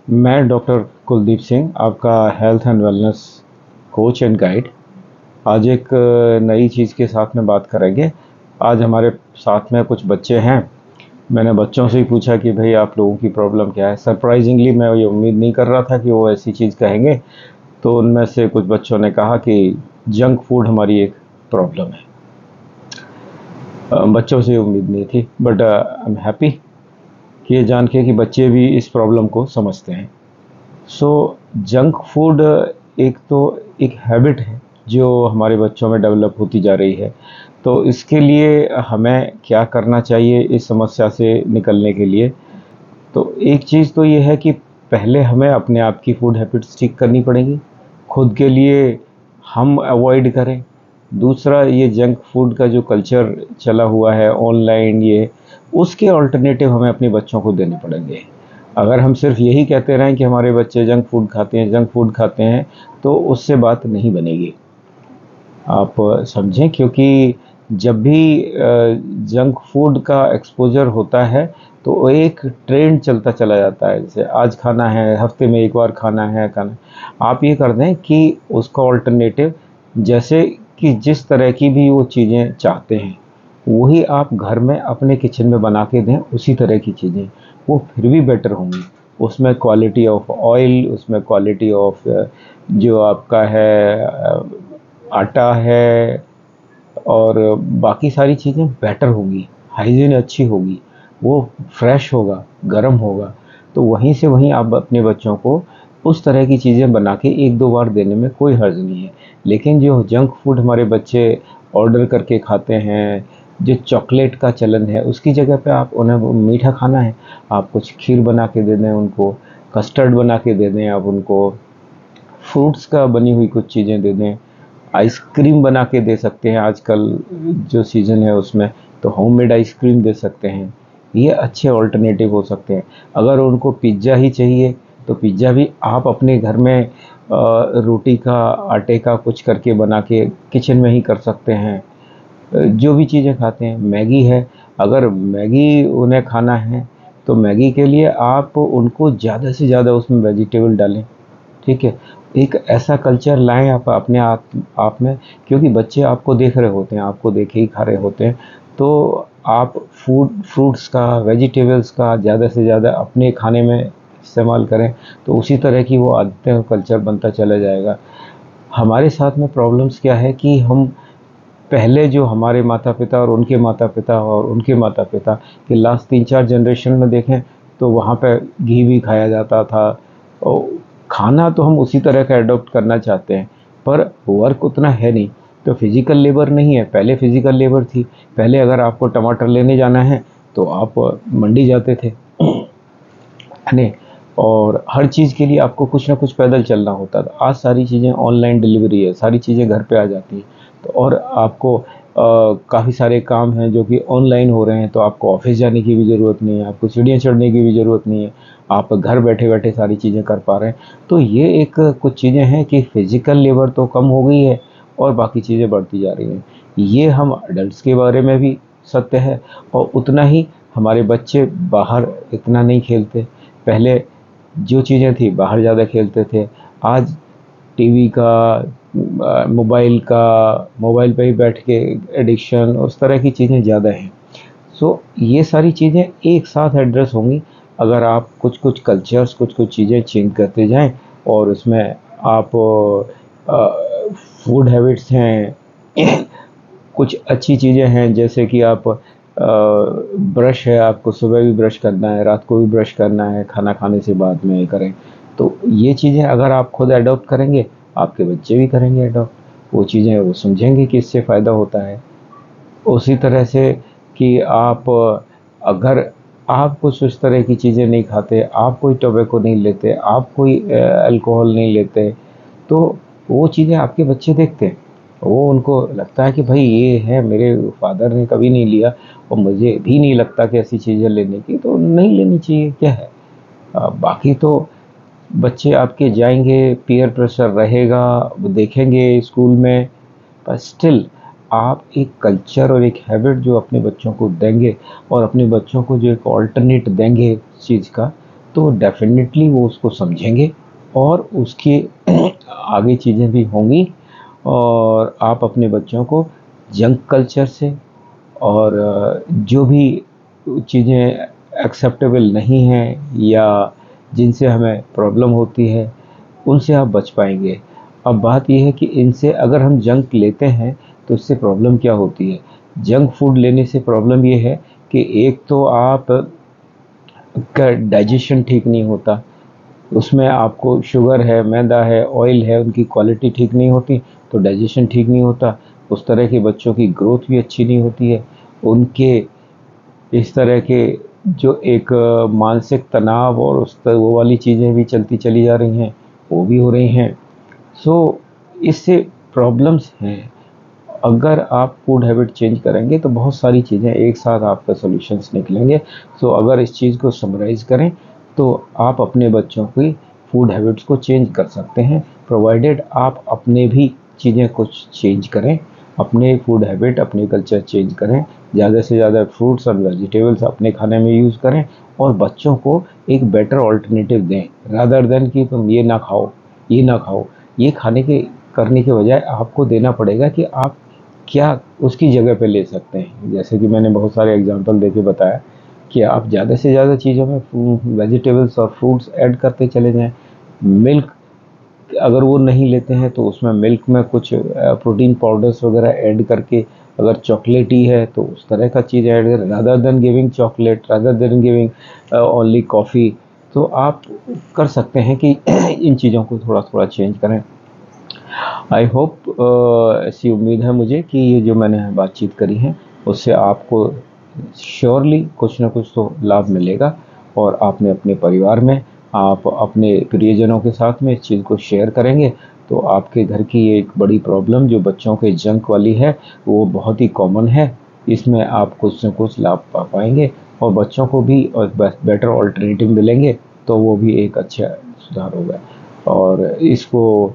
मैं डॉक्टर कुलदीप सिंह, आपका health and wellness coach and guide. आज एक नई चीज़ के साथ में बात करेंगे। आज हमारे साथ में कुछ बच्चे हैं। मैंने बच्चों से ही पूछा कि भाई आप लोगों की प्रॉब्लम क्या है। सरप्राइजिंगली मैं ये उम्मीद नहीं कर रहा था कि वो ऐसी चीज़ कहेंगे। तो उनमें से कुछ बच्चों ने कहा कि जंक फूड हमारी एक प्रॉब्लम है। बच्चों से ये उम्मीद नहीं थी, बट आई एम हैप्पी कि ये जान के कि बच्चे भी इस प्रॉब्लम को समझते हैं। सो जंक फूड एक तो एक हैबिट है जो हमारे बच्चों में डेवलप होती जा रही है। तो इसके लिए हमें क्या करना चाहिए इस समस्या से निकलने के लिए? तो एक चीज़ तो ये है कि पहले हमें अपने आप की फूड हैबिट्स ठीक करनी पड़ेंगी। खुद के लिए हम अवॉइड करें। दूसरा, ये जंक फूड का जो कल्चर चला हुआ है ऑनलाइन, ये उसके अल्टरनेटिव हमें अपने बच्चों को देने पड़ेंगे। अगर हम सिर्फ यही कहते रहें कि हमारे बच्चे जंक फूड खाते हैं, जंक फूड खाते हैं, तो उससे बात नहीं बनेगी। आप समझें, क्योंकि जब भी जंक फूड का एक्सपोज़र होता है तो वो एक ट्रेंड चलता चला जाता है। जैसे आज खाना है, हफ्ते में एक बार खाना है खाना। आप ये कर दें कि उसका ऑल्टरनेटिव, जैसे कि जिस तरह की भी वो चीज़ें चाहते हैं वही आप घर में अपने किचन में बना के दें। उसी तरह की चीज़ें वो फिर भी बेटर होंगी। उसमें क्वालिटी ऑफ ऑयल, उसमें क्वालिटी ऑफ जो आपका है आटा है, और बाकी सारी चीज़ें बेटर होंगी। हाइजीन अच्छी होगी, वो फ्रेश होगा, गर्म होगा। तो वहीं से वहीं आप अपने बच्चों को उस तरह की चीज़ें बना के एक दो बार देने में कोई हर्ज नहीं है। लेकिन जो जंक फूड हमारे बच्चे ऑर्डर करके खाते हैं, जो चॉकलेट का चलन है, उसकी जगह पे आप उन्हें मीठा खाना है, आप कुछ खीर बना के दे दें उनको, कस्टर्ड बना के दे दें आप उनको, फ्रूट्स का बनी हुई कुछ चीज़ें दे दें, आइसक्रीम बना के दे सकते हैं। आजकल जो सीज़न है उसमें तो होममेड आइसक्रीम दे सकते हैं। ये अच्छे ऑल्टरनेटिव हो सकते हैं। अगर उनको पिज़्ज़ा ही चाहिए तो पिज़्ज़ा भी आप अपने घर में रोटी का आटे का कुछ करके बना के किचन में ही कर सकते हैं। जो भी चीज़ें खाते हैं, मैगी है, अगर मैगी उन्हें खाना है तो मैगी के लिए आप उनको ज़्यादा से ज़्यादा उसमें वेजिटेबल डालें। ठीक है? एक ऐसा कल्चर लाएँ आप अपने आप में, क्योंकि बच्चे आपको देख रहे होते हैं, आपको देखे ही खा रहे होते हैं। तो आप फ्रूट्स का, वेजिटेबल्स का ज़्यादा से ज़्यादा अपने खाने में इस्तेमाल करें, तो उसी तरह की वो आदतें और कल्चर बनता चला जाएगा। हमारे साथ में प्रॉब्लम्स क्या है कि हम पहले जो हमारे माता-पिता और उनके माता-पिता और उनके माता-पिता के लास्ट 3-4 जनरेशन में देखें, तो वहाँ पे घी भी खाया जाता था। और खाना तो हम उसी तरह का एडॉप्ट करना चाहते हैं, पर वर्क उतना है नहीं। तो फिज़िकल लेबर नहीं है, पहले फिज़िकल लेबर थी। पहले अगर आपको टमाटर लेने जाना है तो आप मंडी जाते थे, है नहीं? और हर चीज़ के लिए आपको कुछ ना कुछ पैदल चलना होता था। आज सारी चीज़ें ऑनलाइन डिलीवरी है, सारी चीज़ें घर पे आ जाती हैं। तो और आपको काफ़ी सारे काम हैं जो कि ऑनलाइन हो रहे हैं, तो आपको ऑफ़िस जाने की भी ज़रूरत नहीं है, आपको सीढ़ियाँ चढ़ने की भी ज़रूरत नहीं है। आप घर बैठे-बैठे सारी चीज़ें कर पा रहे हैं। तो ये एक कुछ चीज़ें हैं कि फ़िज़िकल लेबर तो कम हो गई है और बाकी चीज़ें बढ़ती जा रही हैं। ये हम एडल्ट्स के बारे में भी सत्य है, और उतना ही हमारे बच्चे बाहर इतना नहीं खेलते। पहले जो चीज़ें थी बाहर ज़्यादा खेलते थे। आज टीवी का, मोबाइल पे ही बैठ के एडिक्शन, उस तरह की चीज़ें ज़्यादा हैं। सो ये सारी चीज़ें एक साथ एड्रेस होंगी अगर आप कुछ-कुछ कल्चर्स, कुछ-कुछ चीज़ें चेंज करते जाएँ, और उसमें आप फूड हैबिट्स हैं, कुछ अच्छी चीज़ें हैं, जैसे कि आप ब्रश है, आपको सुबह भी ब्रश करना है, रात को भी ब्रश करना है, खाना खाने से बाद में करें। तो ये चीज़ें अगर आप खुद अडॉप्ट करेंगे, आपके बच्चे भी करेंगे अडॉप्ट। वो चीज़ें वो समझेंगे कि इससे फ़ायदा होता है। उसी तरह से कि आप अगर आप कुछ उस तरह की चीज़ें नहीं खाते, आप कोई टोबैको नहीं लेते, आप कोई अल्कोहल नहीं लेते, तो वो चीज़ें आपके बच्चे देखते हैं। वो उनको लगता है कि भाई ये है, मेरे फ़ादर ने कभी नहीं लिया और मुझे भी नहीं लगता कि ऐसी चीज़ें लेने की, तो नहीं लेनी चाहिए, क्या है। बाकी तो बच्चे आपके जाएँगे, पीयर प्रेशर रहेगा, वो देखेंगे स्कूल में, पर स्टिल आप एक कल्चर और एक हैबिट जो अपने बच्चों को देंगे, और अपने बच्चों को जो एक ऑल्टरनेट देंगे इस चीज़ का, तो डेफिनेटली वो उसको समझेंगे और उसके आगे चीज़ें भी होंगी। और आप अपने बच्चों को जंक कल्चर से और जो भी चीज़ें एक्सेप्टेबल नहीं हैं या जिनसे हमें प्रॉब्लम होती है, उनसे आप बच पाएंगे। अब बात यह है कि इनसे अगर हम जंक लेते हैं तो इससे प्रॉब्लम क्या होती है। जंक फूड लेने से प्रॉब्लम ये है कि एक तो आप का डाइजेशन ठीक नहीं होता, उसमें आपको शुगर है, मैदा है, ऑयल है, उनकी क्वालिटी ठीक नहीं होती तो डाइजेशन ठीक नहीं होता। उस तरह के बच्चों की ग्रोथ भी अच्छी नहीं होती है। उनके इस तरह के जो एक मानसिक तनाव और वो वाली चीज़ें भी चलती चली जा रही हैं, वो भी हो रही हैं। सो इससे प्रॉब्लम्स हैं। अगर आप फूड हैबिट चेंज करेंगे तो बहुत सारी चीज़ें एक साथ आपका सॉल्यूशंस निकलेंगे। सो अगर इस चीज़ को समराइज़ करें तो आप अपने बच्चों की फूड हैबिट्स को चेंज कर सकते हैं, प्रोवाइडेड आप अपने भी चीज़ें कुछ चेंज करें, अपने फूड हैबिट, अपने कल्चर चेंज करें, ज़्यादा से ज़्यादा फ्रूट्स और वेजिटेबल्स अपने खाने में यूज़ करें और बच्चों को एक बेटर ऑल्टरनेटिव दें, रादर देन कि तुम ये ना खाओ, ये ना खाओ। ये खाने के करने के बजाय आपको देना पड़ेगा कि आप क्या उसकी जगह पे ले सकते हैं। जैसे कि मैंने बहुत सारे एग्जांपल देके बताया कि आप ज़्यादा से ज़्यादा चीज़ों में वेजिटेबल्स और फ्रूट्स ऐड करते चले जाएं। मिल्क अगर वो नहीं लेते हैं तो उसमें मिल्क में कुछ प्रोटीन पाउडर्स वगैरह ऐड करके, अगर चॉकलेटी है तो उस तरह का चीज़ ऐड करें, rather than giving chocolate, rather than giving only coffee. तो आप कर सकते हैं कि इन चीज़ों को थोड़ा थोड़ा चेंज करें। आई होप ऐसी उम्मीद है मुझे कि ये जो मैंने बातचीत करी है उससे आपको श्योरली कुछ ना कुछ तो लाभ मिलेगा और आपने अपने परिवार में, आप अपने प्रियजनों के साथ में इस चीज़ को शेयर करेंगे तो आपके घर की एक बड़ी प्रॉब्लम जो बच्चों के जंक वाली है वो बहुत ही कॉमन है। इसमें आप कुछ न कुछ लाभ पा पाएंगे और बच्चों को भी और बेटर ऑल्टरनेटिव मिलेंगे तो वो भी एक अच्छा सुधार होगा। और इसको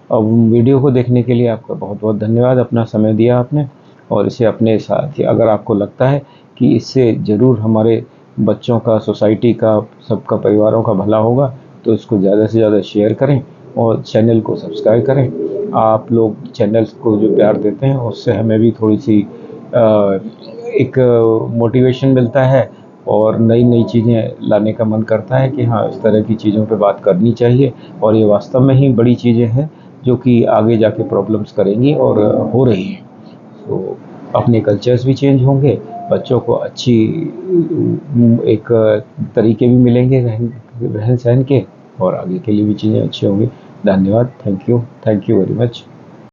अब वीडियो को देखने के लिए आपका बहुत बहुत धन्यवाद, अपना समय दिया आपने। और इसे अपने साथ ही अगर आपको लगता है कि इससे ज़रूर हमारे बच्चों का, सोसाइटी का, सबका, परिवारों का भला होगा तो इसको ज़्यादा से ज़्यादा शेयर करें और चैनल को सब्सक्राइब करें। आप लोग चैनल्स को जो प्यार देते हैं उससे हमें भी थोड़ी सी एक मोटिवेशन मिलता है और नई नई चीज़ें लाने का मन करता है कि हाँ, इस तरह की चीज़ों पे बात करनी चाहिए और ये वास्तव में ही बड़ी चीज़ें हैं जो कि आगे जाके प्रॉब्लम्स करेंगी और हो रही हैं। तो अपने कल्चर्स भी चेंज होंगे, बच्चों को अच्छी एक तरीके भी मिलेंगे रहन रहन सहन के और आगे के लिए भी चीज़ें अच्छी होंगी। धन्यवाद। Thank you very much.